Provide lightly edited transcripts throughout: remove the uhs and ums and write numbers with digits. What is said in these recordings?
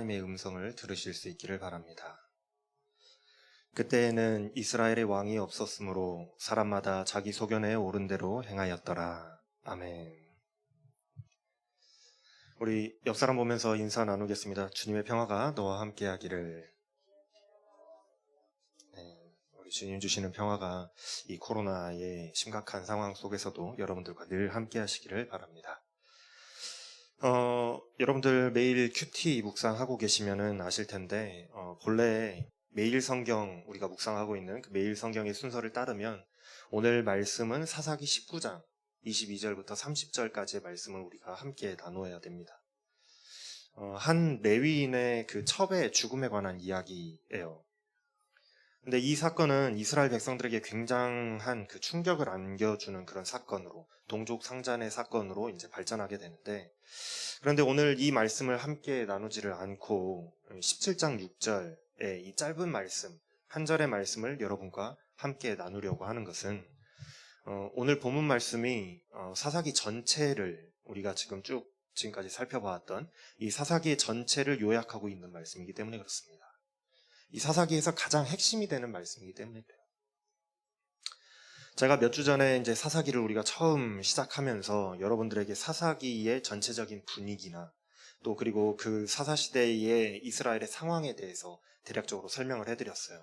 하나님의 음성을 들으실 수 있기를 바랍니다. 그때에는 이스라엘의 왕이 없었으므로 사람마다 자기 소견에 옳은 대로 행하였더라. 아멘. 우리 옆 사람 보면서 인사 나누겠습니다. 주님의 평화가 너와 함께하기를. 우리 주님 주시는 평화가 이 코로나의 심각한 상황 속에서도 여러분들과 늘 함께하시기를 바랍니다. 여러분들 매일 큐티 묵상하고 계시면은 아실 텐데, 본래 매일 성경 우리가 묵상하고 있는 그 매일 성경의 순서를 따르면 오늘 말씀은 사사기 19장 22절부터 30절까지의 말씀을 우리가 함께 나누어야 됩니다. 한 레위인의 그 첩의 죽음에 관한 이야기예요. 근데 이 사건은 이스라엘 백성들에게 굉장한 그 충격을 안겨주는 그런 사건으로, 동족 상잔의 사건으로 이제 발전하게 되는데, 그런데 오늘 이 말씀을 함께 나누지를 않고 17장 6절의 이 짧은 말씀, 한 절의 말씀을 여러분과 함께 나누려고 하는 것은 오늘 본문 말씀이 사사기 전체를 우리가 지금까지 살펴보았던 이 사사기의 전체를 요약하고 있는 말씀이기 때문에 그렇습니다. 이 사사기에서 가장 핵심이 되는 말씀이기 때문에 그래요. 제가 몇 주 전에 이제 사사기를 우리가 처음 시작하면서 여러분들에게 사사기의 전체적인 분위기나 또 그리고 그 사사시대의 이스라엘의 상황에 대해서 대략적으로 설명을 해드렸어요.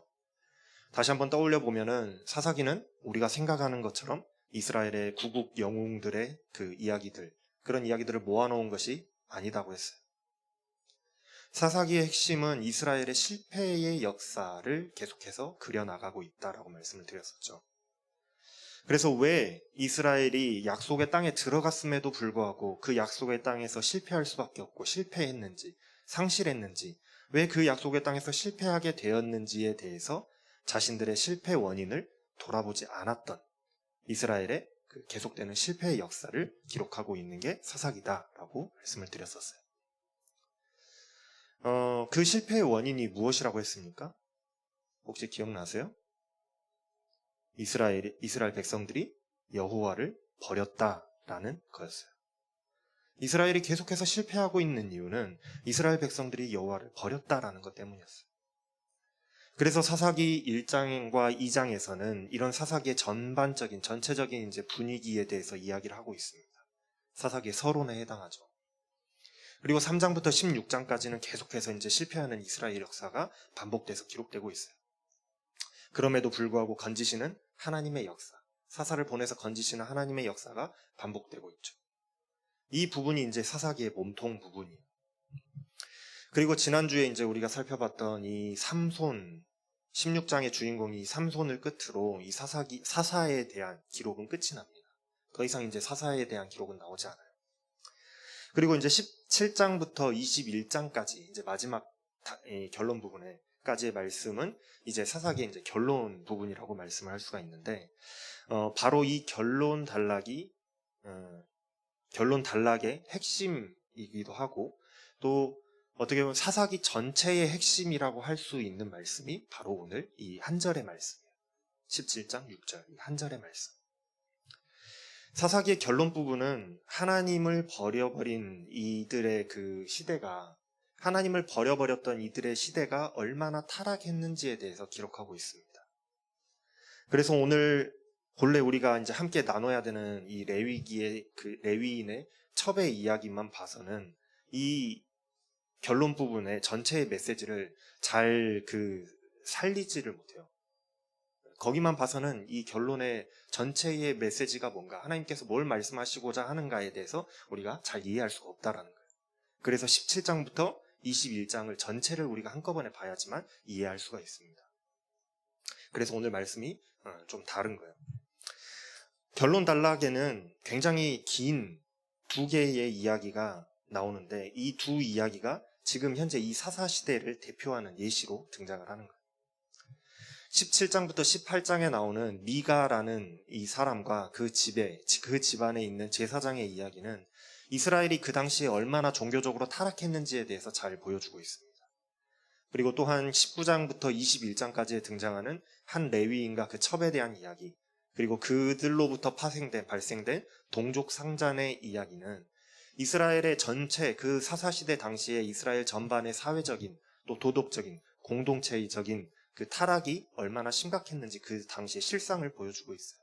다시 한번 떠올려 보면은 사사기는 우리가 생각하는 것처럼 이스라엘의 구국 영웅들의 그 이야기들, 그런 이야기들을 모아놓은 것이 아니다고 했어요. 사사기의 핵심은 이스라엘의 실패의 역사를 계속해서 그려나가고 있다라고 말씀을 드렸었죠. 그래서 왜 이스라엘이 약속의 땅에 들어갔음에도 불구하고 그 약속의 땅에서 실패할 수밖에 없고 실패했는지, 상실했는지, 왜 그 약속의 땅에서 실패하게 되었는지에 대해서 자신들의 실패 원인을 돌아보지 않았던 이스라엘의 그 계속되는 실패의 역사를 기록하고 있는 게 사사기다라고 말씀을 드렸었어요. 그 실패의 원인이 무엇이라고 했습니까? 혹시 기억나세요? 이스라엘 백성들이 여호와를 버렸다라는 거였어요. 이스라엘이 계속해서 실패하고 있는 이유는 이스라엘 백성들이 여호와를 버렸다라는 것 때문이었어요. 그래서 사사기 1장과 2장에서는 이런 사사기의 전체적인 이제 분위기에 대해서 이야기를 하고 있습니다. 사사기의 서론에 해당하죠. 그리고 3장부터 16장까지는 계속해서 이제 실패하는 이스라엘 역사가 반복돼서 기록되고 있어요. 그럼에도 불구하고 건지시는 하나님의 역사, 사사를 보내서 건지시는 하나님의 역사가 반복되고 있죠. 이 부분이 이제 사사기의 몸통 부분이에요. 그리고 지난주에 이제 우리가 살펴봤던 이 삼손, 16장의 주인공이 이 삼손을 끝으로 이 사사에 대한 기록은 끝이 납니다. 더 이상 이제 사사에 대한 기록은 나오지 않아요. 그리고 이제 17장부터 21장까지 이제 마지막 결론 부분에까지의 말씀은 이제 사사기의 이제 결론 부분이라고 말씀을 할 수가 있는데, 바로 이 결론 단락의 핵심이기도 하고, 또 어떻게 보면 사사기 전체의 핵심이라고 할 수 있는 말씀이 바로 오늘 이 한 절의 말씀이에요. 17장 6절 이 한 절의 말씀. 사사기의 결론 부분은 하나님을 버려버린 이들의 그 시대가, 하나님을 버려버렸던 이들의 시대가 얼마나 타락했는지에 대해서 기록하고 있습니다. 그래서 오늘 본래 우리가 이제 함께 나눠야 되는 이 레위기의 그 레위인의 첩의 이야기만 봐서는 이 결론 부분의 전체의 메시지를 잘 살리지를 못해요. 거기만 봐서는 이 결론의 전체의 메시지가 뭔가, 하나님께서 뭘 말씀하시고자 하는가에 대해서 우리가 잘 이해할 수가 없다라는 거예요. 그래서 17장부터 21장을 전체를 우리가 한꺼번에 봐야지만 이해할 수가 있습니다. 그래서 오늘 말씀이 좀 다른 거예요. 결론 단락에는 굉장히 긴 두 개의 이야기가 나오는데, 이 두 이야기가 지금 현재 이 사사시대를 대표하는 예시로 등장을 하는 거예요. 17장부터 18장에 나오는 미가라는 이 사람과 그 집안에 있는 제사장의 이야기는 이스라엘이 그 당시에 얼마나 종교적으로 타락했는지에 대해서 잘 보여주고 있습니다. 그리고 또한 19장부터 21장까지에 등장하는 한 레위인과 그 첩에 대한 이야기, 그리고 그들로부터 발생된 동족 상잔의 이야기는 이스라엘의 전체 그 사사시대 당시에 이스라엘 전반의 사회적인 또 도덕적인 공동체적인 그 타락이 얼마나 심각했는지 그 당시의 실상을 보여주고 있어요.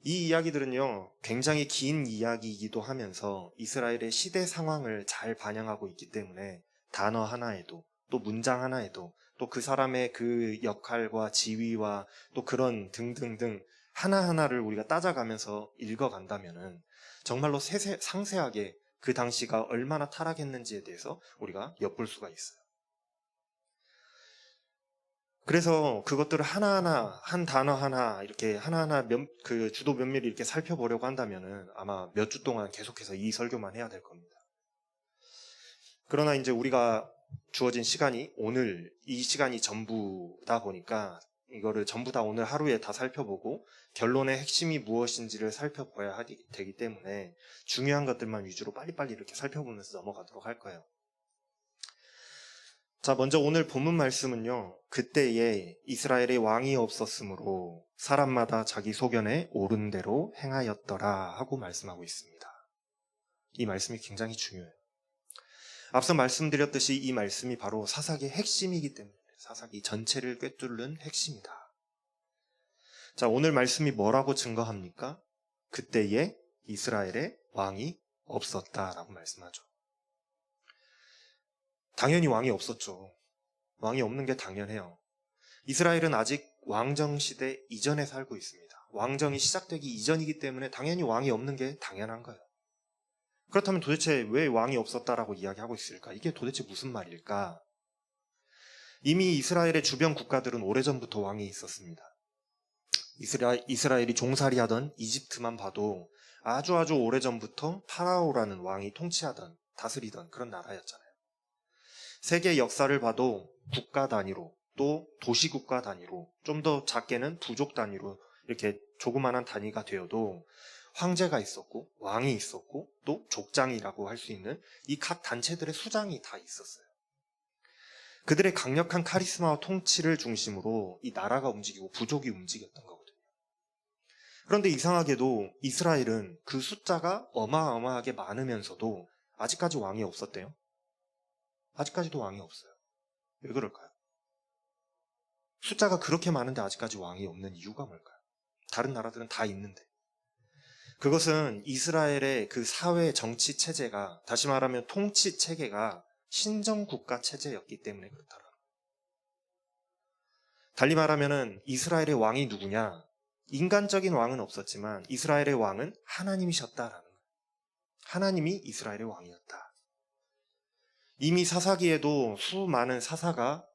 이 이야기들은요, 굉장히 긴 이야기이기도 하면서 이스라엘의 시대 상황을 잘 반영하고 있기 때문에 단어 하나에도 또 문장 하나에도 또 그 사람의 그 역할과 지위와 또 그런 등등등 하나하나를 우리가 따져가면서 읽어간다면은 정말로 상세하게 그 당시가 얼마나 타락했는지에 대해서 우리가 엿볼 수가 있어요. 그래서 그것들을 하나하나, 한 단어 하나, 이렇게 하나하나 그 주도 면밀히 이렇게 살펴보려고 한다면은 아마 몇 주 동안 계속해서 이 설교만 해야 될 겁니다. 그러나 이제 우리가 주어진 시간이 오늘 이 시간이 전부다 보니까 이거를 전부 다 오늘 하루에 다 살펴보고 결론의 핵심이 무엇인지를 살펴봐야 되기 때문에 중요한 것들만 위주로 빨리빨리 이렇게 살펴보면서 넘어가도록 할 거예요. 자, 먼저 오늘 본문 말씀은요, 그때에 이스라엘의 왕이 없었으므로 사람마다 자기 소견에 옳은 대로 행하였더라 하고 말씀하고 있습니다. 이 말씀이 굉장히 중요해요. 앞서 말씀드렸듯이 이 말씀이 바로 사사기의 핵심이기 때문에 사사기 전체를 꿰뚫는 핵심이다. 자, 오늘 말씀이 뭐라고 증거합니까? 그때에 이스라엘의 왕이 없었다라고 말씀하죠. 당연히 왕이 없었죠. 왕이 없는 게 당연해요. 이스라엘은 아직 왕정 시대 이전에 살고 있습니다. 왕정이 시작되기 이전이기 때문에 당연히 왕이 없는 게 당연한 거예요. 그렇다면 도대체 왜 왕이 없었다라고 이야기하고 있을까? 이게 도대체 무슨 말일까? 이미 이스라엘의 주변 국가들은 오래전부터 왕이 있었습니다. 이스라엘이 종살이하던 이집트만 봐도 아주 오래전부터 파라오라는 왕이 통치하던, 다스리던 그런 나라였잖아요. 세계 역사를 봐도 국가 단위로 또 도시국가 단위로 좀 더 작게는 부족 단위로 이렇게 조그만한 단위가 되어도 황제가 있었고 왕이 있었고 또 족장이라고 할 수 있는 이 각 단체들의 수장이 다 있었어요. 그들의 강력한 카리스마와 통치를 중심으로 이 나라가 움직이고 부족이 움직였던 거거든요. 그런데 이상하게도 이스라엘은 그 숫자가 어마어마하게 많으면서도 아직까지 왕이 없었대요. 아직까지도 왕이 없어요. 왜 그럴까요? 숫자가 그렇게 많은데 아직까지 왕이 없는 이유가 뭘까요? 다른 나라들은 다 있는데. 그것은 이스라엘의 그 사회 정치 체제가, 다시 말하면 통치 체계가 신정국가 체제였기 때문에 그렇더라고요. 달리 말하면은 이스라엘의 왕이 누구냐? 인간적인 왕은 없었지만 이스라엘의 왕은 하나님이셨다라는 거예요. 하나님이 이스라엘의 왕이었다. 이미 사사기에도 수많은 사사가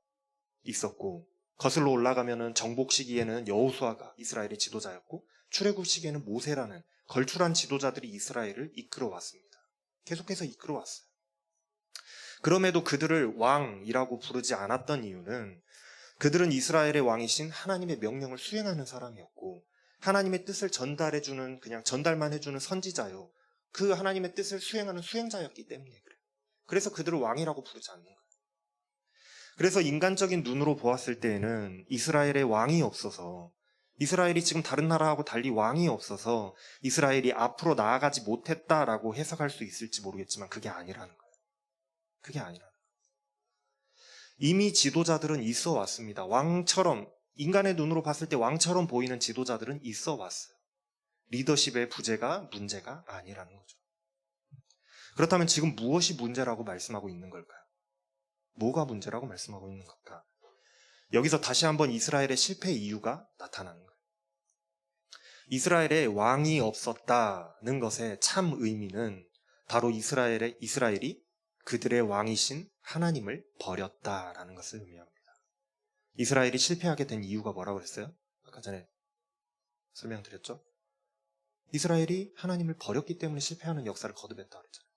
있었고 거슬러 올라가면은 정복 시기에는 여호수아가 이스라엘의 지도자였고 출애굽 시기에는 모세라는 걸출한 지도자들이 이스라엘을 이끌어 왔습니다. 계속해서 이끌어 왔어요. 그럼에도 그들을 왕이라고 부르지 않았던 이유는 그들은 이스라엘의 왕이신 하나님의 명령을 수행하는 사람이었고 하나님의 뜻을 전달해주는, 그냥 전달만 해주는 선지자요. 그 하나님의 뜻을 수행하는 수행자였기 때문에 그래요. 그래서 그들을 왕이라고 부르지 않는 거예요. 그래서 인간적인 눈으로 보았을 때에는 이스라엘의 왕이 없어서, 이스라엘이 지금 다른 나라하고 달리 왕이 없어서 이스라엘이 앞으로 나아가지 못했다라고 해석할 수 있을지 모르겠지만 그게 아니라는 거예요. 그게 아니라는 거예요. 이미 지도자들은 있어 왔습니다. 왕처럼, 인간의 눈으로 봤을 때 왕처럼 보이는 지도자들은 있어 왔어요. 리더십의 부재가 문제가 아니라는 거죠. 그렇다면 지금 무엇이 문제라고 말씀하고 있는 걸까요? 뭐가 문제라고 말씀하고 있는 걸까? 여기서 다시 한번 이스라엘의 실패 이유가 나타나는 거예요. 이스라엘에 왕이 없었다는 것의 참 의미는 바로 이스라엘이 그들의 왕이신 하나님을 버렸다라는 것을 의미합니다. 이스라엘이 실패하게 된 이유가 뭐라고 그랬어요? 아까 전에 설명드렸죠? 이스라엘이 하나님을 버렸기 때문에 실패하는 역사를 거듭했다 그랬잖아요.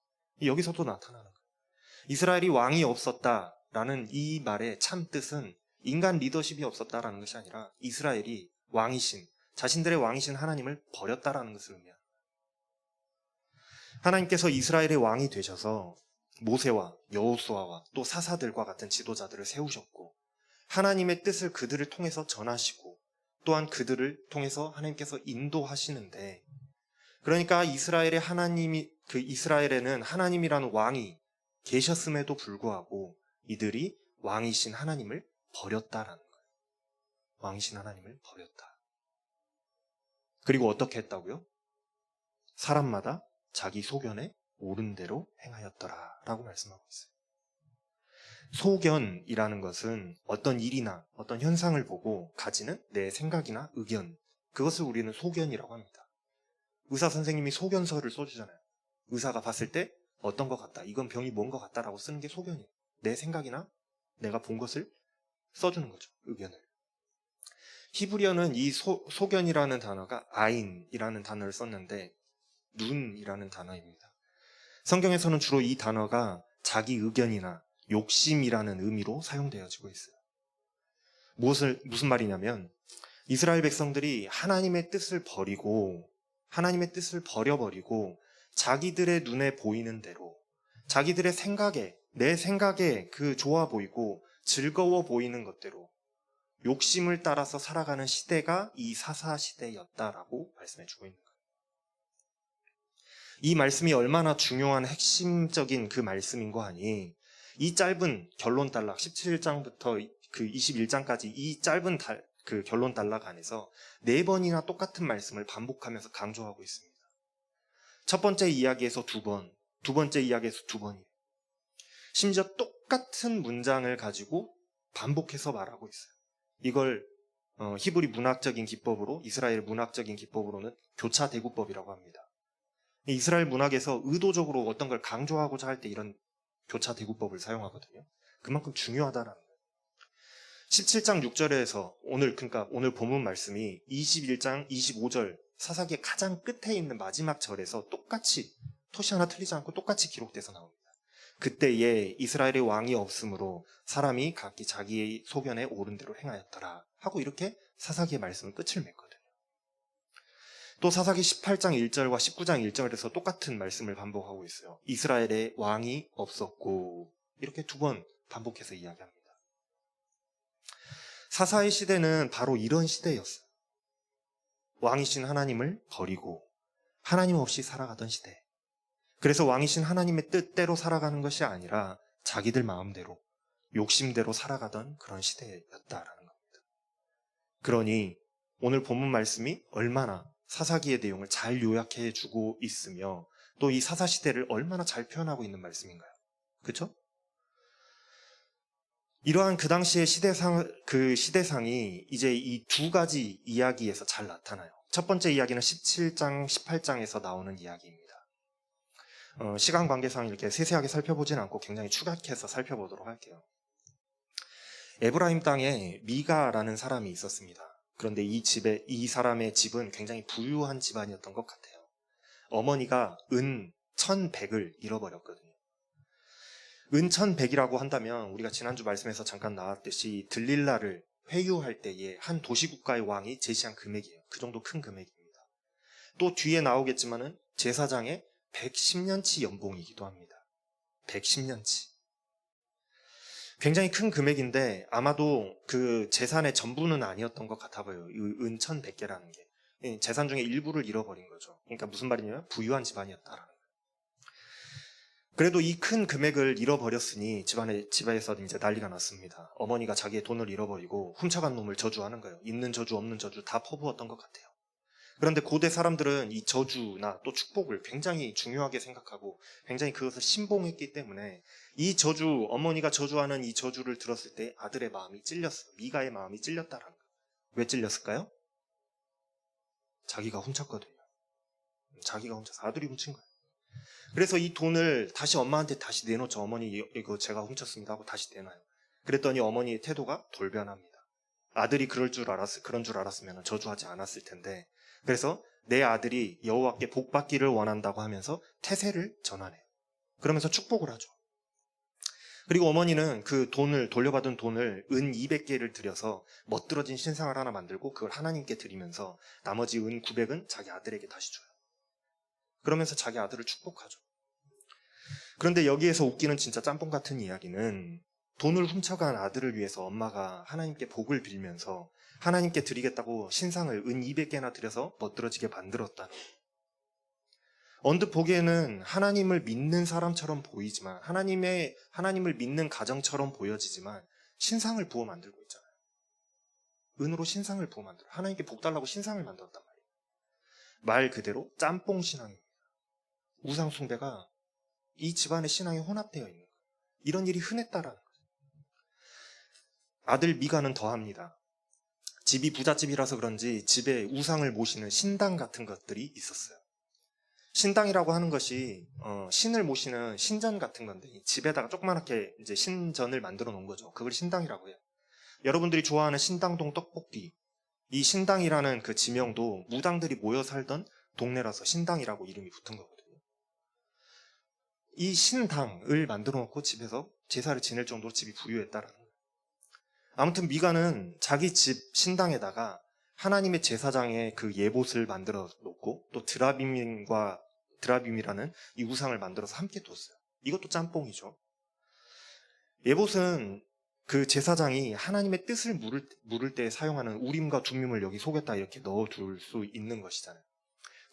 여기서도 나타나는 거예요. 이스라엘이 왕이 없었다라는 이 말의 참 뜻은 인간 리더십이 없었다라는 것이 아니라 이스라엘이 왕이신, 자신들의 왕이신 하나님을 버렸다라는 것을 의미합니다. 하나님께서 이스라엘의 왕이 되셔서 모세와 여호수아와 또 사사들과 같은 지도자들을 세우셨고 하나님의 뜻을 그들을 통해서 전하시고 또한 그들을 통해서 하나님께서 인도하시는데 그러니까 이스라엘에는 하나님이라는 왕이 계셨음에도 불구하고 이들이 왕이신 하나님을 버렸다라는 거예요. 왕이신 하나님을 버렸다. 그리고 어떻게 했다고요? 사람마다 자기 소견에 옳은 대로 행하였더라 라고 말씀하고 있어요. 소견이라는 것은 어떤 일이나 어떤 현상을 보고 가지는 내 생각이나 의견, 그것을 우리는 소견이라고 합니다. 의사 선생님이 소견서를 써주잖아요. 의사가 봤을 때 어떤 것 같다, 이건 병이 뭔 것 같다라고 쓰는 게 소견이에요. 내 생각이나 내가 본 것을 써주는 거죠, 의견을. 히브리어는 이 소견이라는 단어가 아인이라는 단어를 썼는데 눈이라는 단어입니다. 성경에서는 주로 이 단어가 자기 의견이나 욕심이라는 의미로 사용되어지고 있어요. 무슨 말이냐면 이스라엘 백성들이 하나님의 뜻을 버려버리고 자기들의 눈에 보이는 대로 자기들의 생각에, 내 생각에 그 좋아 보이고 즐거워 보이는 것대로 욕심을 따라서 살아가는 시대가 이 사사시대였다라고 말씀해주고 있는 거예요. 이 말씀이 얼마나 중요한 핵심적인 그 말씀인 거 아니, 이 짧은 결론 단락 17장부터 그 21장까지 이 짧은 그 결론 단락 안에서 4번이나 똑같은 말씀을 반복하면서 강조하고 있습니다. 첫 번째 이야기에서 2번, 두 번째 이야기에서 2번이에요. 심지어 똑같은 문장을 가지고 반복해서 말하고 있어요. 이걸 히브리 문학적인 기법으로, 이스라엘 문학적인 기법으로는 교차대구법이라고 합니다. 이스라엘 문학에서 의도적으로 어떤 걸 강조하고자 할 때 이런 교차대구법을 사용하거든요. 그만큼 중요하다라는 거예요. 17장 6절에서 오늘 본문 말씀이 21장 25절 사사기의 가장 끝에 있는 마지막 절에서 똑같이 토시 하나 틀리지 않고 똑같이 기록돼서 나옵니다. 그때에 이스라엘의 왕이 없으므로 사람이 각기 자기의 소견에 옳은 대로 행하였더라 하고 이렇게 사사기의 말씀은 끝을 맺거든요. 또 사사기 18장 1절과 19장 1절에서 똑같은 말씀을 반복하고 있어요. 이스라엘의 왕이 없었고 이렇게 2번 반복해서 이야기합니다. 사사의 시대는 바로 이런 시대였어요. 왕이신 하나님을 버리고 하나님 없이 살아가던 시대. 그래서 왕이신 하나님의 뜻대로 살아가는 것이 아니라 자기들 마음대로, 욕심대로 살아가던 그런 시대였다라는 겁니다. 그러니 오늘 본문 말씀이 얼마나 사사기의 내용을 잘 요약해 주고 있으며 또 이 사사시대를 얼마나 잘 표현하고 있는 말씀인가요? 그렇죠? 이러한 그 당시의 시대상이 이제 이 2가지 이야기에서 잘 나타나요. 첫 번째 이야기는 17장, 18장에서 나오는 이야기입니다. 시간 관계상 이렇게 세세하게 살펴보진 않고 굉장히 추격해서 살펴보도록 할게요. 에브라임 땅에 미가라는 사람이 있었습니다. 그런데 이 사람의 집은 굉장히 부유한 집안이었던 것 같아요. 어머니가 은 1100을 잃어버렸거든요. 은 1100이라고 한다면 우리가 지난주 말씀에서 잠깐 나왔듯이 들릴라를 회유할 때에 한 도시국가의 왕이 제시한 금액이에요. 그 정도 큰 금액입니다. 또 뒤에 나오겠지만은 제사장의 110년치 연봉이기도 합니다. 110년치. 굉장히 큰 금액인데 아마도 그 재산의 전부는 아니었던 것 같아 보여요. 은 1100개라는 게. 재산 중에 일부를 잃어버린 거죠. 그러니까 무슨 말이냐면 부유한 집안이었다라는 거예요. 그래도 이 큰 금액을 잃어버렸으니 집에서 이제 난리가 났습니다. 어머니가 자기의 돈을 잃어버리고 훔쳐간 놈을 저주하는 거예요. 있는 저주 없는 저주 다 퍼부었던 것 같아요. 그런데 고대 사람들은 이 저주나 또 축복을 굉장히 중요하게 생각하고 굉장히 그것을 신봉했기 때문에 이 저주, 어머니가 저주하는 이 저주를 들었을 때 아들의 마음이 찔렸어요. 미가의 마음이 찔렸다라는 거예요. 왜 찔렸을까요? 자기가 훔쳤거든요. 자기가 훔쳐서 아들이 훔친 거예요. 그래서 이 돈을 다시 엄마한테 다시 내놓죠. 어머니 이거 제가 훔쳤습니다 하고 다시 내놔요. 그랬더니 어머니의 태도가 돌변합니다. 아들이 그런 줄 알았으면 저주하지 않았을 텐데 그래서 내 아들이 여호와께 복받기를 원한다고 하면서 태세를 전환해요. 그러면서 축복을 하죠. 그리고 어머니는 그 돌려받은 돈을 은 200개를 들여서 멋들어진 신상을 하나 만들고 그걸 하나님께 드리면서 나머지 은 900은 자기 아들에게 다시 줘요. 그러면서 자기 아들을 축복하죠. 그런데 여기에서 웃기는 진짜 짬뽕 같은 이야기는 돈을 훔쳐간 아들을 위해서 엄마가 하나님께 복을 빌면서 하나님께 드리겠다고 신상을 은 200개나 들여서 멋들어지게 만들었다는 거예요. 언뜻 보기에는 하나님을 믿는 사람처럼 보이지만, 하나님을 믿는 가정처럼 보여지지만, 신상을 부어 만들고 있잖아요. 은으로 신상을 부어 만들어. 하나님께 복 달라고 신상을 만들었단 말이에요. 말 그대로 짬뽕 신앙입니다. 우상 숭배가 이 집안의 신앙에 혼합되어 있는 거예요. 이런 일이 흔했다라는 거죠. 아들 미가는 더합니다. 집이 부잣집이라서 그런지 집에 우상을 모시는 신당 같은 것들이 있었어요. 신당이라고 하는 것이 신을 모시는 신전 같은 건데, 집에다가 조그맣게 이제 신전을 만들어 놓은 거죠. 그걸 신당이라고 해요. 여러분들이 좋아하는 신당동 떡볶이, 이 신당이라는 그 지명도 무당들이 모여 살던 동네라서 신당이라고 이름이 붙은 거거든요. 이 신당을 만들어 놓고 집에서 제사를 지낼 정도로 집이 부유했다라는 거예요. 아무튼 미가는 자기 집 신당에다가 하나님의 제사장의 그 예봇을 만들어 놓고 또 드라빔이라는 이 우상을 만들어서 함께 뒀어요. 이것도 짬뽕이죠. 예봇은 그 제사장이 하나님의 뜻을 물을 때 사용하는 우림과 둠밈을 여기 속에다 이렇게 넣어둘 수 있는 것이잖아요.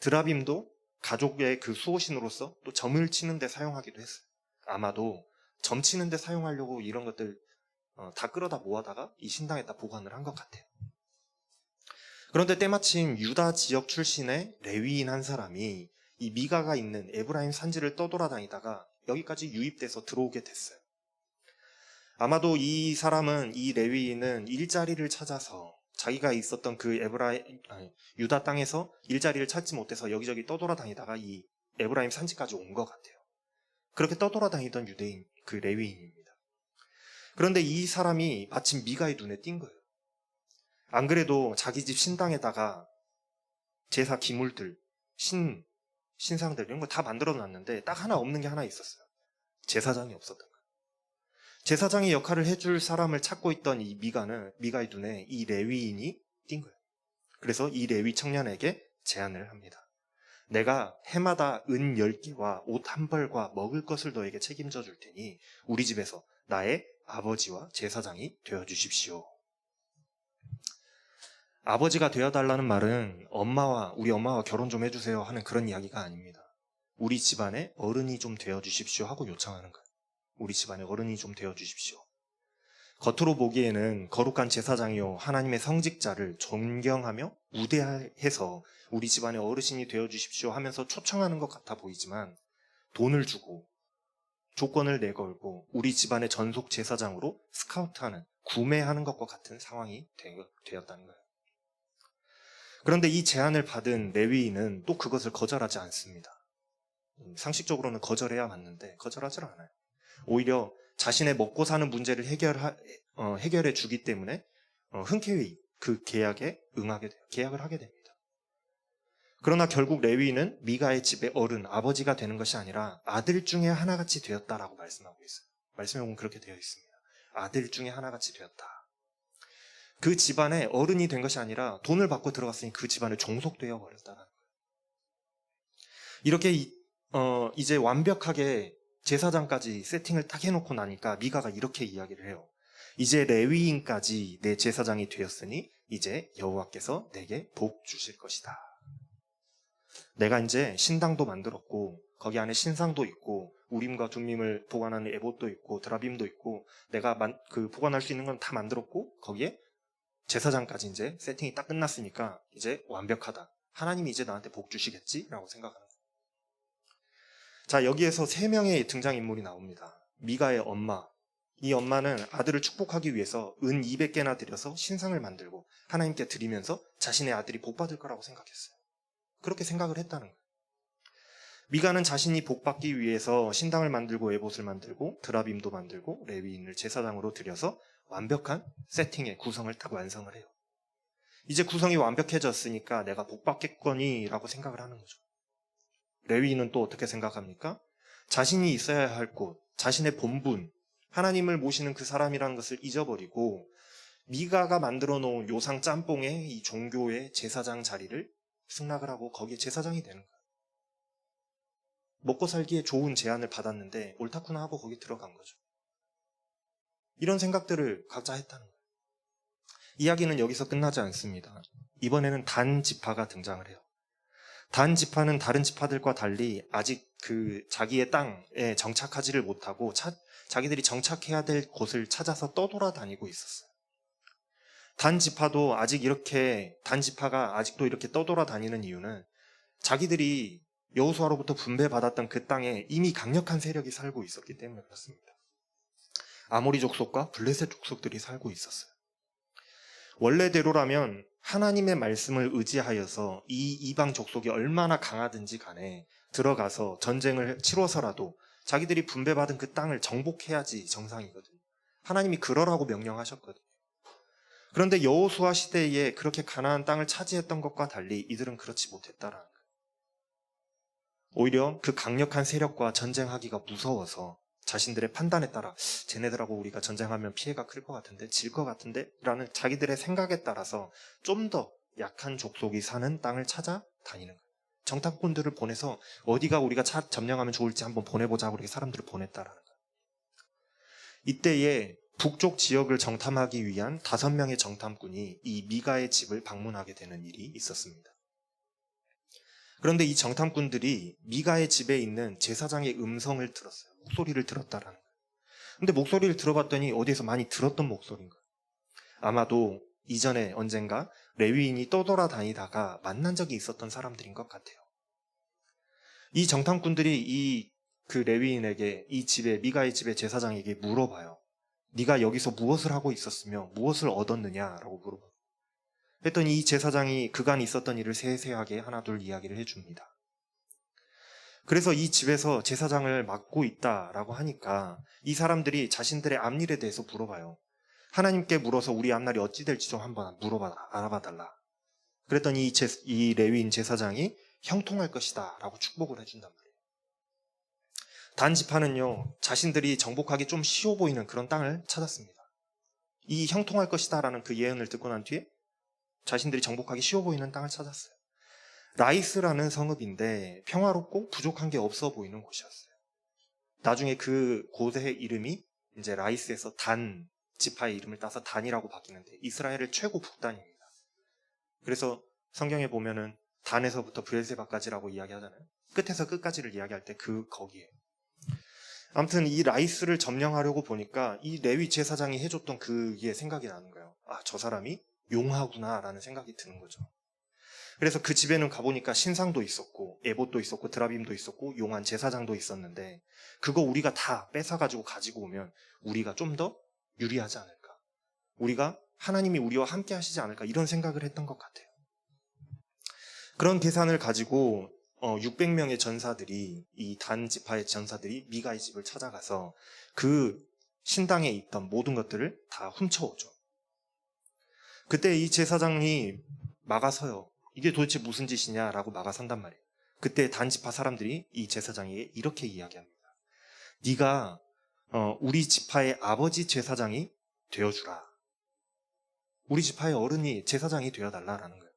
드라빔도 가족의 그 수호신으로서 또 점을 치는 데 사용하기도 했어요. 아마도 점 치는 데 사용하려고 이런 것들 다 끌어다 모아다가 이 신당에다 보관을 한 것 같아요. 그런데 때마침 유다 지역 출신의 레위인 한 사람이 이 미가가 있는 에브라임 산지를 떠돌아다니다가 여기까지 유입돼서 들어오게 됐어요. 아마도 이 레위인은 일자리를 찾아서 자기가 있었던 그 유다 땅에서 일자리를 찾지 못해서 여기저기 떠돌아다니다가 이 에브라임 산지까지 온 것 같아요. 그렇게 떠돌아다니던 유대인, 그 레위인입니다. 그런데 이 사람이 마침 미가의 눈에 띈 거예요. 안 그래도 자기 집 신당에다가 제사 기물들, 신상들 이런 거 다 만들어 놨는데 딱 하나 없는 게 하나 있었어요. 제사장이 없었던 거예요. 제사장의 역할을 해줄 사람을 찾고 있던 이 미가의 눈에 이 레위인이 띈 거예요. 그래서 이 레위 청년에게 제안을 합니다. 내가 해마다 은 10개와 옷 한 벌과 먹을 것을 너에게 책임져 줄 테니 우리 집에서 나의 아버지와 제사장이 되어 주십시오. 아버지가 되어달라는 말은 우리 엄마와 결혼 좀 해주세요 하는 그런 이야기가 아닙니다. 우리 집안의 어른이 좀 되어 주십시오 하고 요청하는 거예요. 우리 집안의 어른이 좀 되어 주십시오. 겉으로 보기에는 거룩한 제사장이요 하나님의 성직자를 존경하며 우대해서 우리 집안의 어르신이 되어 주십시오 하면서 초청하는 것 같아 보이지만 돈을 주고 조건을 내걸고 우리 집안의 전속 제사장으로 스카우트하는, 구매하는 것과 같은 상황이 되었다는 거예요. 그런데 이 제안을 받은 레위인은 또 그것을 거절하지 않습니다. 상식적으로는 거절해야 맞는데 거절하지 않아요. 오히려 자신의 먹고 사는 문제를 해결해 주기 때문에 흔쾌히 그 계약에 응하게 돼요. 계약을 하게 됩니다. 그러나 결국 레위인은 미가의 집의 어른, 아버지가 되는 것이 아니라 아들 중에 하나같이 되었다라고 말씀하고 있어요. 말씀에 보면 그렇게 되어 있습니다. 아들 중에 하나같이 되었다. 그 집안의 어른이 된 것이 아니라 돈을 받고 들어갔으니 그 집안에 종속되어 버렸다는 거예요. 이렇게 이제 완벽하게 제사장까지 세팅을 딱 해놓고 나니까 미가가 이렇게 이야기를 해요. 이제 레위인까지 내 제사장이 되었으니 이제 여호와께서 내게 복 주실 것이다. 내가 이제 신당도 만들었고 거기 안에 신상도 있고 우림과 둠밈을 보관하는 에봇도 있고 드라빔도 있고 내가 보관할 수 있는 건 다 만들었고 거기에 제사장까지 이제 세팅이 딱 끝났으니까 이제 완벽하다. 하나님이 이제 나한테 복 주시겠지라고 생각하는 거예요. 자, 여기에서 3명의 등장인물이 나옵니다. 미가의 엄마. 이 엄마는 아들을 축복하기 위해서 은 200개나 들여서 신상을 만들고 하나님께 드리면서 자신의 아들이 복 받을 거라고 생각했어요. 그렇게 생각을 했다는 거예요. 미가는 자신이 복 받기 위해서 신당을 만들고 에봇을 만들고 드라빔도 만들고 레위인을 제사장으로 들여서 완벽한 세팅의 구성을 딱 완성을 해요. 이제 구성이 완벽해졌으니까 내가 복 받겠거니라고 생각을 하는 거죠. 레위인은 또 어떻게 생각합니까? 자신이 있어야 할 곳, 자신의 본분, 하나님을 모시는 그 사람이라는 것을 잊어버리고 미가가 만들어 놓은 요상 짬뽕의 이 종교의 제사장 자리를 승낙을 하고 거기에 제사장이 되는 거예요. 먹고 살기에 좋은 제안을 받았는데 옳다구나 하고 거기 들어간 거죠. 이런 생각들을 각자 했다는 거예요. 이야기는 여기서 끝나지 않습니다. 이번에는 단 지파가 등장을 해요. 단 지파는 다른 지파들과 달리 아직 그 자기의 땅에 정착하지를 못하고 자기들이 정착해야 될 곳을 찾아서 떠돌아다니고 있었어요. 단 지파가 아직도 이렇게 떠돌아다니는 이유는 자기들이 여호수아로부터 분배받았던 그 땅에 이미 강력한 세력이 살고 있었기 때문에 그렇습니다. 아모리 족속과 블레셋 족속들이 살고 있었어요. 원래대로라면 하나님의 말씀을 의지하여서 이 이방 족속이 얼마나 강하든지 간에 들어가서 전쟁을 치러서라도 자기들이 분배받은 그 땅을 정복해야지 정상이거든요. 하나님이 그러라고 명령하셨거든요. 그런데 여호수아 시대에 그렇게 가나안 땅을 차지했던 것과 달리 이들은 그렇지 못했다라는 거예요. 오히려 그 강력한 세력과 전쟁하기가 무서워서 자신들의 판단에 따라 쟤네들하고 우리가 전쟁하면 피해가 클 것 같은데, 질 것 같은데 라는 자기들의 생각에 따라서 좀 더 약한 족속이 사는 땅을 찾아 다니는 거예요. 정탐꾼들을 보내서 어디가 우리가 점령하면 좋을지 한번 보내보자고 그렇게 사람들을 보냈다라는 거예요. 이때에 북쪽 지역을 정탐하기 위한 5명의 정탐꾼이 이 미가의 집을 방문하게 되는 일이 있었습니다. 그런데 이 정탐꾼들이 미가의 집에 있는 제사장의 음성을 들었어요. 목소리를 들었다라는 거예요. 근데 목소리를 들어봤더니 어디에서 많이 들었던 목소리인 거예요. 아마도 이전에 언젠가 레위인이 떠돌아다니다가 만난 적이 있었던 사람들인 것 같아요. 이 정탐꾼들이 그 레위인에게 미가의 집의 제사장에게 물어봐요. 네가 여기서 무엇을 하고 있었으며 무엇을 얻었느냐라고 물어봐요. 했더니 이 제사장이 그간 있었던 일을 세세하게 하나둘 이야기를 해줍니다. 그래서 이 집에서 제사장을 맡고 있다라고 하니까 이 사람들이 자신들의 앞일에 대해서 물어봐요. 하나님께 물어서 우리 앞날이 어찌 될지 좀 한번 알아봐달라. 그랬더니 이 레위인 제사장이 형통할 것이다 라고 축복을 해준단 말이에요. 단 지파는요, 자신들이 정복하기 좀 쉬워 보이는 그런 땅을 찾았습니다. 이 형통할 것이다 라는 그 예언을 듣고 난 뒤에 자신들이 정복하기 쉬워 보이는 땅을 찾았어요. 라이스라는 성읍인데 평화롭고 부족한 게 없어 보이는 곳이었어요. 나중에 그 곳의 이름이 이제 라이스에서 단 지파의 이름을 따서 단이라고 바뀌는데 이스라엘의 최고 북단입니다. 그래서 성경에 보면은 단에서부터 브엘세바까지라고 이야기하잖아요. 끝에서 끝까지를 이야기할 때 거기에. 아무튼 이 라이스를 점령하려고 보니까 이 레위 제사장이 해줬던 그게 생각이 나는 거예요. 아, 저 사람이 용하구나 라는 생각이 드는 거죠. 그래서 그 집에는 가보니까 신상도 있었고 에봇도 있었고 드라빔도 있었고 용한 제사장도 있었는데 그거 우리가 다 뺏어가지고 가지고 오면 우리가 좀 더 유리하지 않을까, 하나님이 우리와 함께 하시지 않을까, 이런 생각을 했던 것 같아요. 그런 계산을 가지고 600명의 전사들이, 이 단 지파의 전사들이 미가의 집을 찾아가서 그 신당에 있던 모든 것들을 다 훔쳐오죠. 그때 이 제사장이 막아서요, 이게 도대체 무슨 짓이냐라고 막아선단 말이에요. 그때 단지파 사람들이 이 제사장에게 이렇게 이야기합니다. 네가 우리 지파의 아버지 제사장이 되어주라. 우리 지파의 어른이 제사장이 되어달라라는 거예요.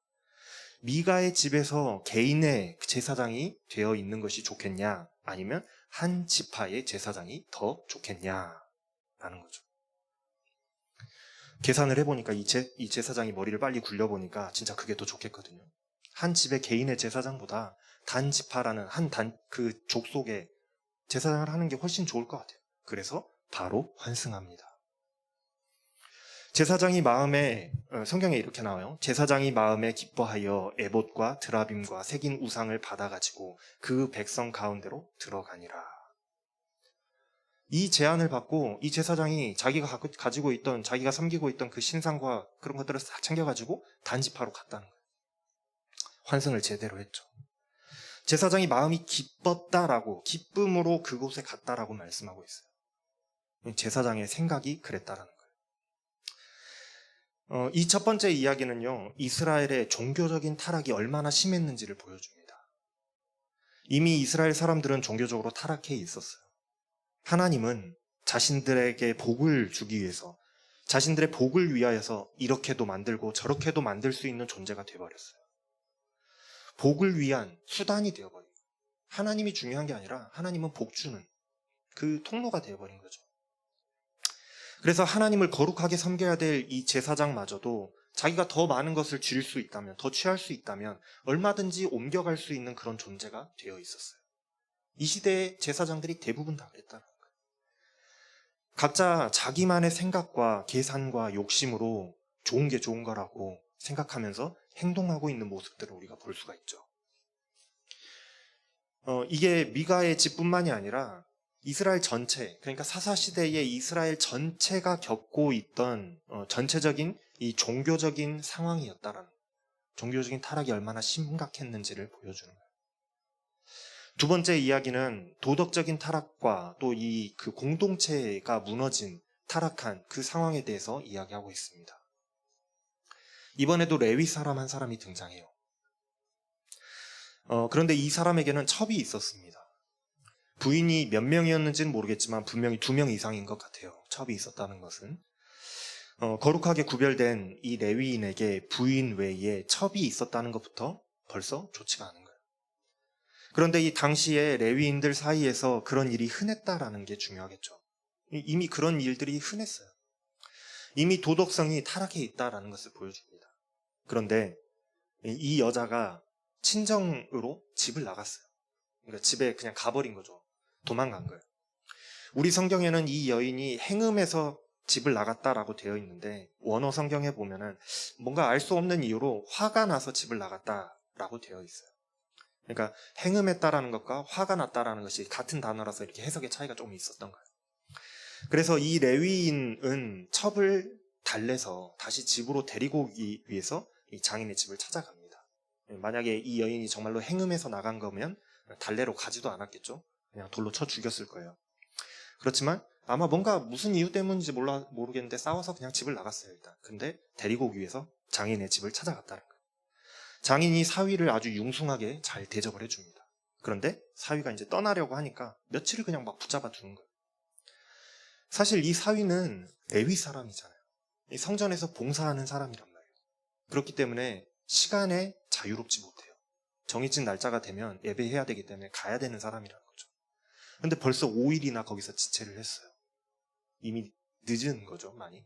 미가의 집에서 개인의 제사장이 되어 있는 것이 좋겠냐, 아니면 한 지파의 제사장이 더 좋겠냐라는 거죠. 계산을 해보니까 이 제사장이 머리를 빨리 굴려보니까 진짜 그게 더 좋겠거든요. 한 집의 개인의 제사장보다 단지파라는 그 족속의 제사장을 하는 게 훨씬 좋을 것 같아요. 그래서 바로 환승합니다. 성경에 이렇게 나와요. 제사장이 마음에 기뻐하여 에봇과 드라빔과 새긴 우상을 받아가지고 그 백성 가운데로 들어가니라. 이 제안을 받고 이 제사장이 자기가 가지고 있던, 자기가 섬기고 있던 그 신상과 그런 것들을 싹 챙겨가지고 단지파로 갔다는 거예요. 환승을 제대로 했죠. 제사장이 마음이 기뻤다라고, 기쁨으로 그곳에 갔다라고 말씀하고 있어요. 제사장의 생각이 그랬다라는 거예요. 이 첫 번째 이야기는요, 이스라엘의 종교적인 타락이 얼마나 심했는지를 보여줍니다. 이미 이스라엘 사람들은 종교적으로 타락해 있었어요. 하나님은 자신들에게 복을 주기 위해서, 자신들의 복을 위하여서 이렇게도 만들고 저렇게도 만들 수 있는 존재가 되어버렸어요. 복을 위한 수단이 되어버린 거예요. 하나님이 중요한 게 아니라 하나님은 복 주는 그 통로가 되어버린 거죠. 그래서 하나님을 거룩하게 섬겨야 될 이 제사장마저도 자기가 더 많은 것을 줄 수 있다면, 더 취할 수 있다면 얼마든지 옮겨갈 수 있는 그런 존재가 되어 있었어요. 이 시대의 제사장들이 대부분 다 그랬다는 거예요. 각자 자기만의 생각과 계산과 욕심으로 좋은 게 좋은 거라고 생각하면서 행동하고 있는 모습들을 우리가 볼 수가 있죠. 이게 미가의 집뿐만이 아니라 이스라엘 전체, 그러니까 사사시대의 이스라엘 전체가 겪고 있던 전체적인 이 종교적인 상황이었다라는, 종교적인 타락이 얼마나 심각했는지를 보여주는 거예요. 두 번째 이야기는 도덕적인 타락과 또 이 그 공동체가 무너진 타락한 그 상황에 대해서 이야기하고 있습니다. 이번에도 레위 사람 한 사람이 등장해요. 그런데 이 사람에게는 첩이 있었습니다. 부인이 몇 명이었는지는 모르겠지만 분명히 2명 이상인 것 같아요. 첩이 있었다는 것은. 거룩하게 구별된 이 레위인에게 부인 외에 첩이 있었다는 것부터 벌써 좋지가 않은 거예요. 그런데 이 당시에 레위인들 사이에서 그런 일이 흔했다라는 게 중요하겠죠. 이미 그런 일들이 흔했어요. 이미 도덕성이 타락해 있다라는 것을 보여줍니다. 그런데 이 여자가 친정으로 집을 나갔어요. 그러니까 집에 그냥 가버린 거죠. 도망간 거예요. 우리 성경에는 이 여인이 행음해서 집을 나갔다라고 되어 있는데 원어 성경에 보면은 뭔가 알 수 없는 이유로 화가 나서 집을 나갔다라고 되어 있어요. 그러니까 행음했다라는 것과 화가 났다라는 것이 같은 단어라서 이렇게 해석의 차이가 조금 있었던 거예요. 그래서 이 레위인은 첩을 달래서 다시 집으로 데리고 오기 위해서 이 장인의 집을 찾아갑니다. 만약에 이 여인이 정말로 행음해서 나간 거면 달래로 가지도 않았겠죠. 그냥 돌로 쳐 죽였을 거예요. 그렇지만 아마 뭔가 무슨 이유 때문인지 모르겠는데 싸워서 그냥 집을 나갔어요, 일단. 근데 데리고 오기 위해서 장인의 집을 찾아갔다는 거예요. 장인이 사위를 아주 융숭하게 잘 대접을 해줍니다. 그런데 사위가 이제 떠나려고 하니까 며칠을 그냥 막 붙잡아 두는 거예요. 사실 이 사위는 레위 사람이잖아요. 이 성전에서 봉사하는 사람이란 말이에요. 그렇기 때문에 시간에 자유롭지 못해요. 정해진 날짜가 되면 예배해야 되기 때문에 가야 되는 사람이라는 거죠. 근데 벌써 5일이나 거기서 지체를 했어요. 이미 늦은 거죠, 많이.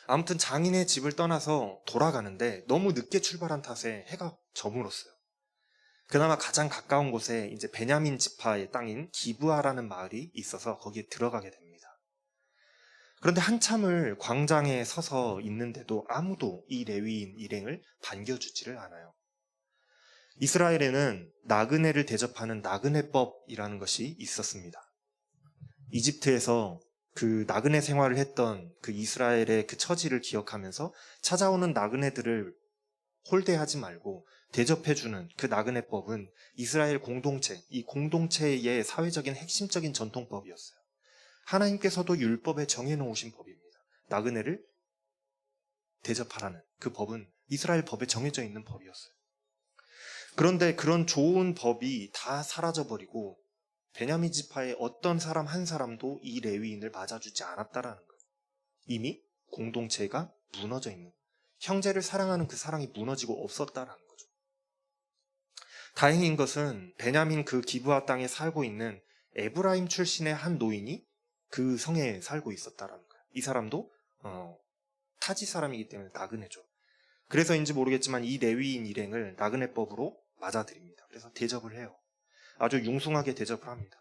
아무튼 장인의 집을 떠나서 돌아가는데 너무 늦게 출발한 탓에 해가 저물었어요. 그나마 가장 가까운 곳에 이제 베냐민 지파의 땅인 기브아라는 마을이 있어서 거기에 들어가게 됩니다. 그런데 한참을 광장에 서서 있는데도 아무도 이 레위인 일행을 반겨주지를 않아요. 이스라엘에는 나그네를 대접하는 나그네법이라는 것이 있었습니다. 이집트에서 그 나그네 생활을 했던 그 이스라엘의 그 처지를 기억하면서 찾아오는 나그네들을 홀대하지 말고 대접해주는 그 나그네법은 이스라엘 공동체, 이 공동체의 사회적인 핵심적인 전통법이었어요. 하나님께서도 율법에 정해놓으신 법입니다. 나그네를 대접하라는 그 법은 이스라엘 법에 정해져 있는 법이었어요. 그런데 그런 좋은 법이 다 사라져버리고 베냐민 지파의 어떤 사람 한 사람도 이 레위인을 맞아주지 않았다라는 거예요. 이미 공동체가 무너져 있는, 형제를 사랑하는 그 사랑이 무너지고 없었다라는 거죠. 다행인 것은 베냐민 그 기브아 땅에 살고 있는 에브라임 출신의 한 노인이 그 성에 살고 있었다라는 거예요. 이 사람도 타지 사람이기 때문에 나그네죠. 그래서인지 모르겠지만 이 레위인 일행을 나그네법으로 맞아들입니다. 그래서 대접을 해요. 아주 융숭하게 대접을 합니다.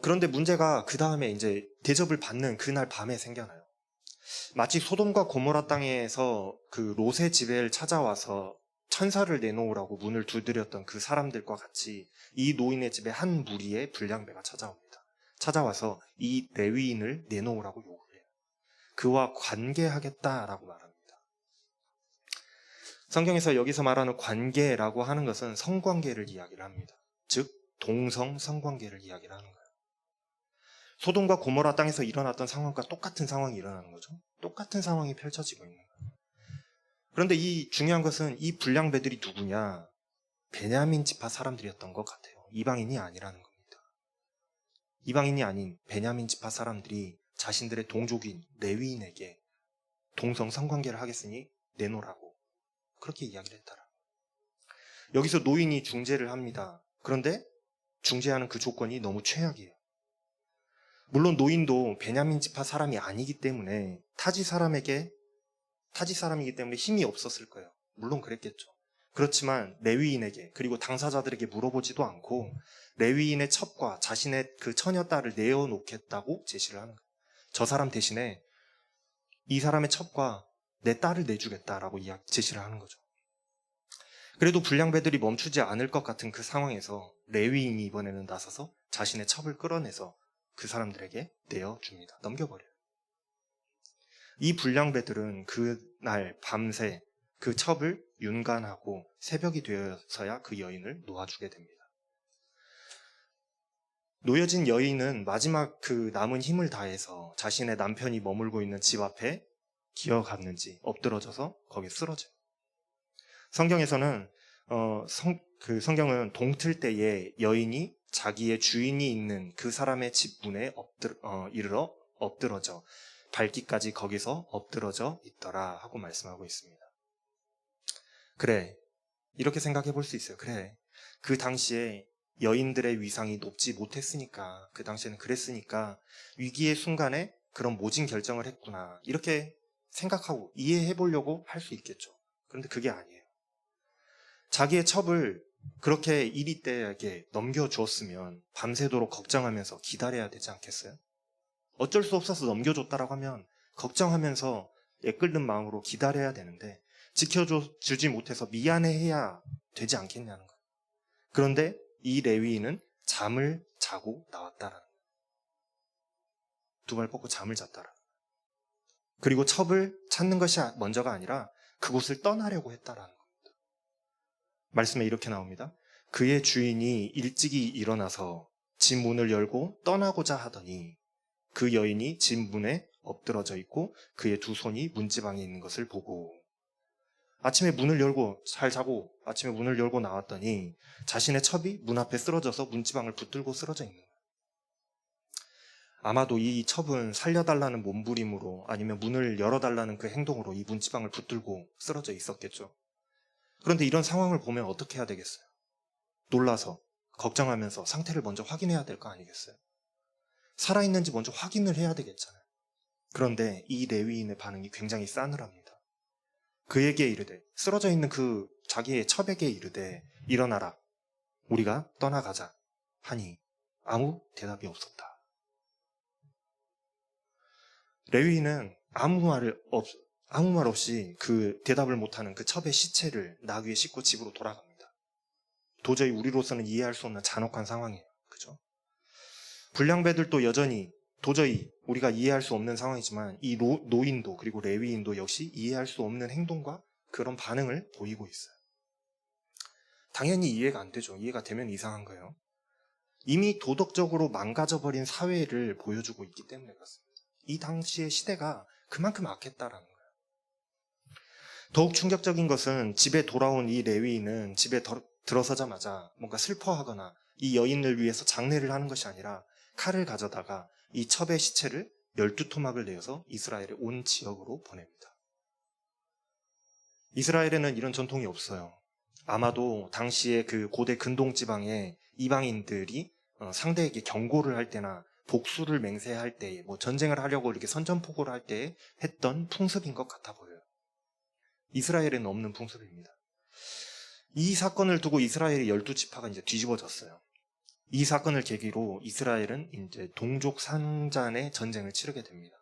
그런데 문제가 그 다음에 이제 대접을 받는 그날 밤에 생겨나요. 마치 소돔과 고모라 땅에서 그 롯의 집에 찾아와서 천사를 내놓으라고 문을 두드렸던 그 사람들과 같이 이 노인의 집에 한 무리의 불량배가 찾아옵니다. 찾아와서 이 레위인을 내놓으라고 요구를 해요. 그와 관계하겠다라고 말합니다. 성경에서 여기서 말하는 관계라고 하는 것은 성관계를 이야기를 합니다. 즉 동성 성관계를 이야기를 하는 거예요. 소돔과 고모라 땅에서 일어났던 상황과 똑같은 상황이 일어나는 거죠. 똑같은 상황이 펼쳐지고 있는 거예요. 그런데 이 중요한 것은 이 불량배들이 누구냐? 베냐민 지파 사람들이었던 것 같아요. 이방인이 아니라는 겁니다. 이방인이 아닌 베냐민 지파 사람들이 자신들의 동족인 레위인에게 동성 성관계를 하겠으니 내놓으라고 그렇게 이야기를 했더라. 여기서 노인이 중재를 합니다. 그런데 중재하는 그 조건이 너무 최악이에요. 물론 노인도 베냐민 지파 사람이 아니기 때문에 타지 사람에게 타지 사람이기 때문에 힘이 없었을 거예요. 물론 그랬겠죠. 그렇지만 레위인에게 그리고 당사자들에게 물어보지도 않고 레위인의 첩과 자신의 그 처녀딸을 내어놓겠다고 제시를 하는 거예요. 저 사람 대신에 이 사람의 첩과 내 딸을 내주겠다라고 제시를 하는 거죠. 그래도 불량배들이 멈추지 않을 것 같은 그 상황에서 레위인이 이번에는 나서서 자신의 첩을 끌어내서 그 사람들에게 내어줍니다. 넘겨버려요. 이 불량배들은 그날 밤새 그 첩을 윤관하고 새벽이 되어서야 그 여인을 놓아주게 됩니다. 놓여진 여인은 마지막 그 남은 힘을 다해서 자신의 남편이 머물고 있는 집 앞에 기어갔는지 엎드러져서 거기에 쓰러져요. 성경에서는 성경은 동틀 때에 여인이 자기의 주인이 있는 그 사람의 집 문에 이르러 엎드러져 발기까지 거기서 엎드러져 있더라 하고 말씀하고 있습니다. 그래, 이렇게 생각해 볼 수 있어요. 그래, 그 당시에 여인들의 위상이 높지 못했으니까, 그 당시에는 그랬으니까 위기의 순간에 그런 모진 결정을 했구나, 이렇게 생각하고 이해해 보려고 할 수 있겠죠. 그런데 그게 아니에요. 자기의 첩을 그렇게 이리때에게 넘겨주었으면 밤새도록 걱정하면서 기다려야 되지 않겠어요? 어쩔 수 없어서 넘겨줬다라고 하면 걱정하면서 애끓는 마음으로 기다려야 되는데 지켜주지 못해서 미안해해야 되지 않겠냐는 거예요. 그런데 이 레위인은 잠을 자고 나왔다라는 거예요. 두 발 뻗고 잠을 잤다라. 그리고 첩을 찾는 것이 먼저가 아니라 그곳을 떠나려고 했다라는 겁니다. 말씀에 이렇게 나옵니다. 그의 주인이 일찍이 일어나서 집 문을 열고 떠나고자 하더니 그 여인이 집 문에 엎드러져 있고 그의 두 손이 문지방에 있는 것을 보고 아침에 문을 열고 잘 자고 아침에 문을 열고 나왔더니 자신의 첩이 문 앞에 쓰러져서 문지방을 붙들고 쓰러져 있는 거예요. 아마도 이 첩은 살려달라는 몸부림으로 아니면 문을 열어달라는 그 행동으로 이 문지방을 붙들고 쓰러져 있었겠죠. 그런데 이런 상황을 보면 어떻게 해야 되겠어요? 놀라서 걱정하면서 상태를 먼저 확인해야 될 거 아니겠어요? 살아있는지 먼저 확인을 해야 되겠잖아요. 그런데 이 레위인의 반응이 굉장히 싸늘합니다. 그에게 이르되, 쓰러져 있는 그 자기의 첩에게 이르되 일어나라, 우리가 떠나가자 하니 아무 대답이 없었다. 레위인은 아무 말 없이 그 대답을 못하는 그 첩의 시체를 나귀에 싣고 집으로 돌아갑니다. 도저히 우리로서는 이해할 수 없는 잔혹한 상황이에요. 그죠? 불량배들도 여전히 도저히 우리가 이해할 수 없는 상황이지만 이 노인도 그리고 레위인도 역시 이해할 수 없는 행동과 그런 반응을 보이고 있어요. 당연히 이해가 안 되죠. 이해가 되면 이상한 거예요. 이미 도덕적으로 망가져버린 사회를 보여주고 있기 때문에 그렇습니다. 이 당시의 시대가 그만큼 악했다라는 거예요. 더욱 충격적인 것은 집에 돌아온 이 레위인은 집에 들어서자마자 뭔가 슬퍼하거나 이 여인을 위해서 장례를 하는 것이 아니라 칼을 가져다가 이 첩의 시체를 12토막을 내어서 이스라엘의 온 지역으로 보냅니다. 이스라엘에는 이런 전통이 없어요. 아마도 당시에 그 고대 근동지방의 이방인들이 상대에게 경고를 할 때나 복수를 맹세할 때에 전쟁을 하려고 이렇게 선전포고를 할 때에 했던 풍습인 것 같아 보여요. 이스라엘에는 없는 풍습입니다. 이 사건을 두고 이스라엘의 12지파가 이제 뒤집어졌어요. 이 사건을 계기로 이스라엘은 이제 동족 상잔의 전쟁을 치르게 됩니다.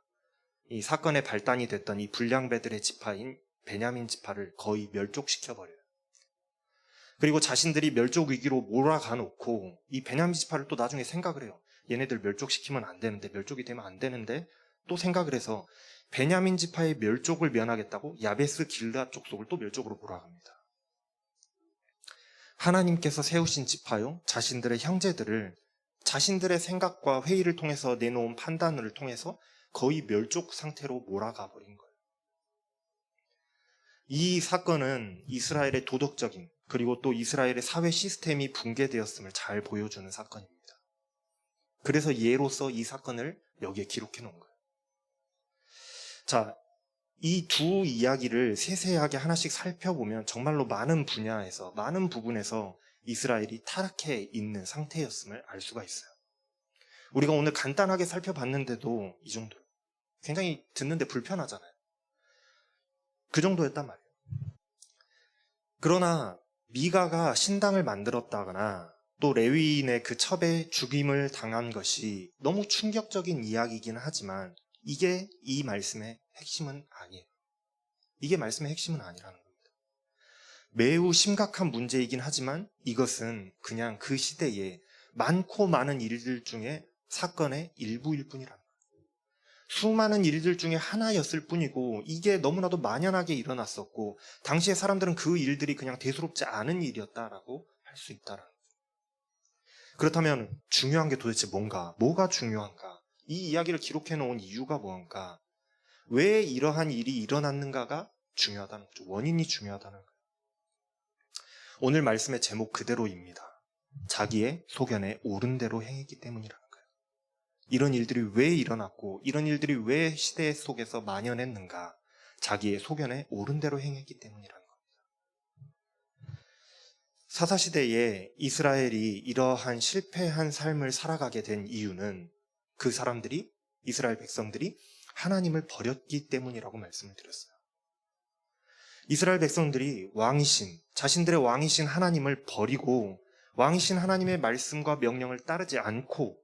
이 사건의 발단이 됐던 이 불량배들의 지파인 베냐민 지파를 거의 멸족시켜버려요. 그리고 자신들이 멸족 위기로 몰아가 놓고 이 베냐민 지파를 또 나중에 생각을 해요. 얘네들 멸족시키면 안 되는데, 멸족이 되면 안 되는데 또 생각을 해서 베냐민 지파의 멸족을 면하겠다고 야베스 길르앗 족속을 또 멸족으로 몰아갑니다. 하나님께서 세우신 지파요, 자신들의 형제들을 자신들의 생각과 회의를 통해서 내놓은 판단을 통해서 거의 멸족 상태로 몰아가 버린 거예요. 이 사건은 이스라엘의 도덕적인 그리고 또 이스라엘의 사회 시스템이 붕괴되었음을 잘 보여주는 사건입니다. 그래서 예로서 이 사건을 여기에 기록해 놓은 거예요. 자, 이 두 이야기를 세세하게 하나씩 살펴보면 정말로 많은 분야에서, 많은 부분에서 이스라엘이 타락해 있는 상태였음을 알 수가 있어요. 우리가 오늘 간단하게 살펴봤는데도 이 정도로 굉장히 듣는데 불편하잖아요. 그 정도였단 말이에요. 그러나 미가가 신당을 만들었다거나 또 레위인의 그 첩에 죽임을 당한 것이 너무 충격적인 이야기이긴 하지만 이게 이 말씀의 핵심은 아니에요. 이게 말씀의 핵심은 아니라는 겁니다. 매우 심각한 문제이긴 하지만 이것은 그냥 그 시대에 많고 많은 일들 중에 사건의 일부일 뿐이라는 거예요. 수많은 일들 중에 하나였을 뿐이고 이게 너무나도 만연하게 일어났었고 당시의 사람들은 그 일들이 그냥 대수롭지 않은 일이었다라고 할 수 있다라는 거예요. 그렇다면 중요한 게 도대체 뭔가? 뭐가 중요한가? 이 이야기를 기록해 놓은 이유가 뭔가? 왜 이러한 일이 일어났는가가 중요하다는 거죠. 원인이 중요하다는 거예요. 오늘 말씀의 제목 그대로입니다. 자기의 소견에 옳은 대로 행했기 때문이라는 거예요. 이런 일들이 왜 일어났고 이런 일들이 왜 시대 속에서 만연했는가? 자기의 소견에 옳은 대로 행했기 때문이라는 겁니다. 사사시대에 이스라엘이 이러한 실패한 삶을 살아가게 된 이유는 그 사람들이, 이스라엘 백성들이 하나님을 버렸기 때문이라고 말씀을 드렸어요. 이스라엘 백성들이 왕이신, 자신들의 왕이신 하나님을 버리고 왕이신 하나님의 말씀과 명령을 따르지 않고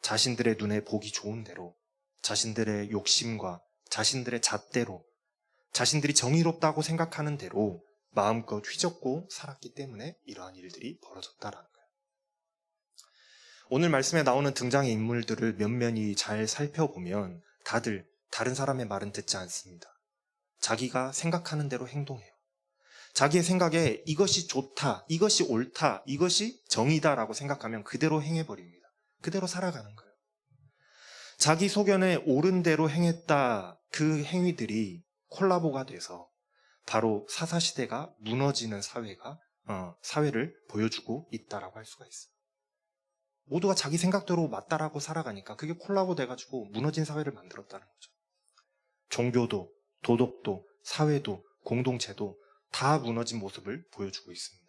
자신들의 눈에 보기 좋은 대로, 자신들의 욕심과 자신들의 잣대로, 자신들이 정의롭다고 생각하는 대로 마음껏 휘젓고 살았기 때문에 이러한 일들이 벌어졌다라는 거예요. 오늘 말씀에 나오는 등장의 인물들을 면면히 잘 살펴보면 다들 다른 사람의 말은 듣지 않습니다. 자기가 생각하는 대로 행동해요. 자기의 생각에 이것이 좋다, 이것이 옳다, 이것이 정의다라고 생각하면 그대로 행해버립니다. 그대로 살아가는 거예요. 자기 소견에 옳은 대로 행했다 그 행위들이 콜라보가 돼서 바로 사사시대가 무너지는 사회를 보여주고 있다라고 할 수가 있어요. 모두가 자기 생각대로 맞다라고 살아가니까 그게 콜라보 돼가지고 무너진 사회를 만들었다는 거죠. 종교도, 도덕도, 사회도, 공동체도 다 무너진 모습을 보여주고 있습니다.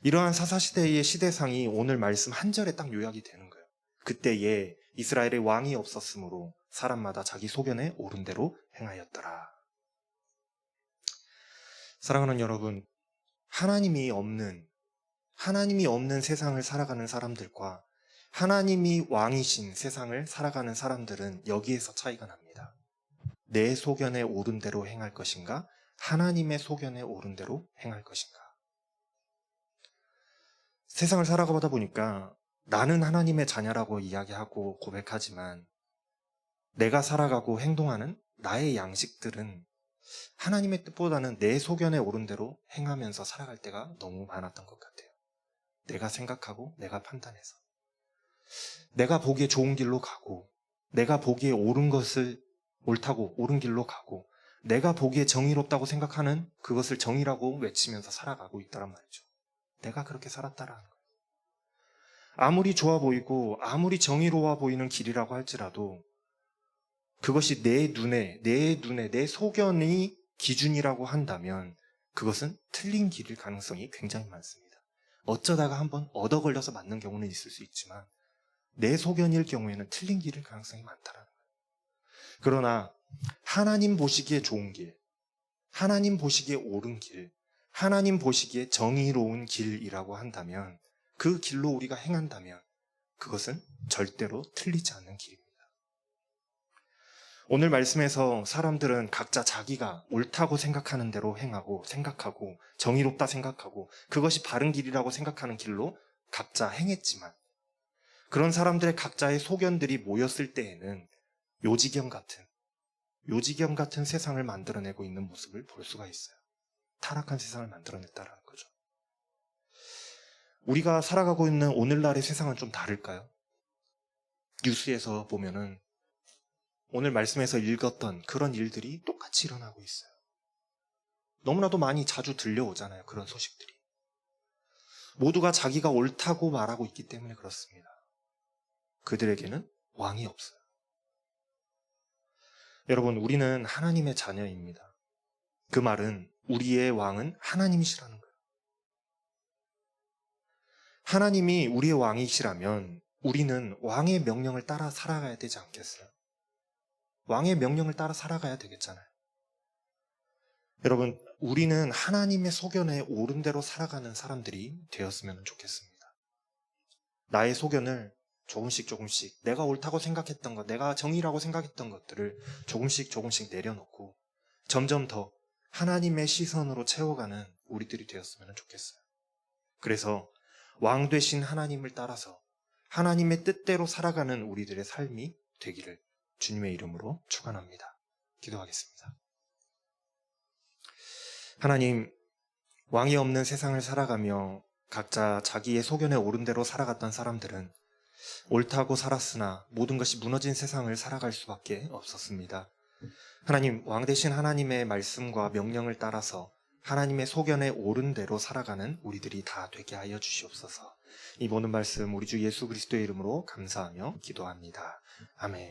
이러한 사사시대의 시대상이 오늘 말씀 한 절에 딱 요약이 되는 거예요. 그때에 이스라엘의 왕이 없었으므로 사람마다 자기 소견에 옳은 대로 행하였더라. 사랑하는 여러분, 하나님이 없는 세상을 살아가는 사람들과 하나님이 왕이신 세상을 살아가는 사람들은 여기에서 차이가 납니다. 내 소견에 옳은 대로 행할 것인가? 하나님의 소견에 옳은 대로 행할 것인가? 세상을 살아가다 보니까 나는 하나님의 자녀라고 이야기하고 고백하지만 내가 살아가고 행동하는 나의 양식들은 하나님의 뜻보다는 내 소견에 옳은 대로 행하면서 살아갈 때가 너무 많았던 것 같아요. 내가 생각하고 내가 판단해서 내가 보기에 좋은 길로 가고 내가 보기에 옳은 것을 옳다고 옳은 길로 가고 내가 보기에 정의롭다고 생각하는 그것을 정의라고 외치면서 살아가고 있다란 말이죠. 내가 그렇게 살았다라는 거예요. 아무리 좋아 보이고 아무리 정의로워 보이는 길이라고 할지라도 그것이 내 눈에 내 소견이 기준이라고 한다면 그것은 틀린 길일 가능성이 굉장히 많습니다. 어쩌다가 한번 얻어 걸려서 맞는 경우는 있을 수 있지만 내 소견일 경우에는 틀린 길일 가능성이 많다라는 거예요. 그러나 하나님 보시기에 좋은 길, 하나님 보시기에 옳은 길, 하나님 보시기에 정의로운 길이라고 한다면 그 길로 우리가 행한다면 그것은 절대로 틀리지 않는 길입니다. 오늘 말씀에서 사람들은 각자 자기가 옳다고 생각하는 대로 행하고 생각하고 정의롭다 생각하고 그것이 바른 길이라고 생각하는 길로 각자 행했지만 그런 사람들의 각자의 소견들이 모였을 때에는 요지경 같은 세상을 만들어내고 있는 모습을 볼 수가 있어요. 타락한 세상을 만들어냈다는 거죠. 우리가 살아가고 있는 오늘날의 세상은 좀 다를까요? 뉴스에서 보면은 오늘 말씀에서 읽었던 그런 일들이 똑같이 일어나고 있어요. 너무나도 많이 자주 들려오잖아요. 그런 소식들이. 모두가 자기가 옳다고 말하고 있기 때문에 그렇습니다. 그들에게는 왕이 없어요. 여러분, 우리는 하나님의 자녀입니다. 그 말은 우리의 왕은 하나님이시라는 거예요. 하나님이 우리의 왕이시라면 우리는 왕의 명령을 따라 살아가야 되지 않겠어요? 왕의 명령을 따라 살아가야 되겠잖아요. 여러분, 우리는 하나님의 소견에 옳은 대로 살아가는 사람들이 되었으면 좋겠습니다. 나의 소견을 조금씩 내가 옳다고 생각했던 것, 내가 정의라고 생각했던 것들을 조금씩 내려놓고 점점 더 하나님의 시선으로 채워가는 우리들이 되었으면 좋겠어요. 그래서 왕 되신 하나님을 따라서 하나님의 뜻대로 살아가는 우리들의 삶이 되기를 주님의 이름으로 축원합니다. 기도하겠습니다. 하나님, 왕이 없는 세상을 살아가며 각자 자기의 소견에 옳은 대로 살아갔던 사람들은 옳다고 살았으나 모든 것이 무너진 세상을 살아갈 수밖에 없었습니다. 하나님, 왕 되신 하나님의 말씀과 명령을 따라서 하나님의 소견에 옳은 대로 살아가는 우리들이 다 되게 하여 주시옵소서. 이 모든 말씀 우리 주 예수 그리스도의 이름으로 감사하며 기도합니다. 아멘.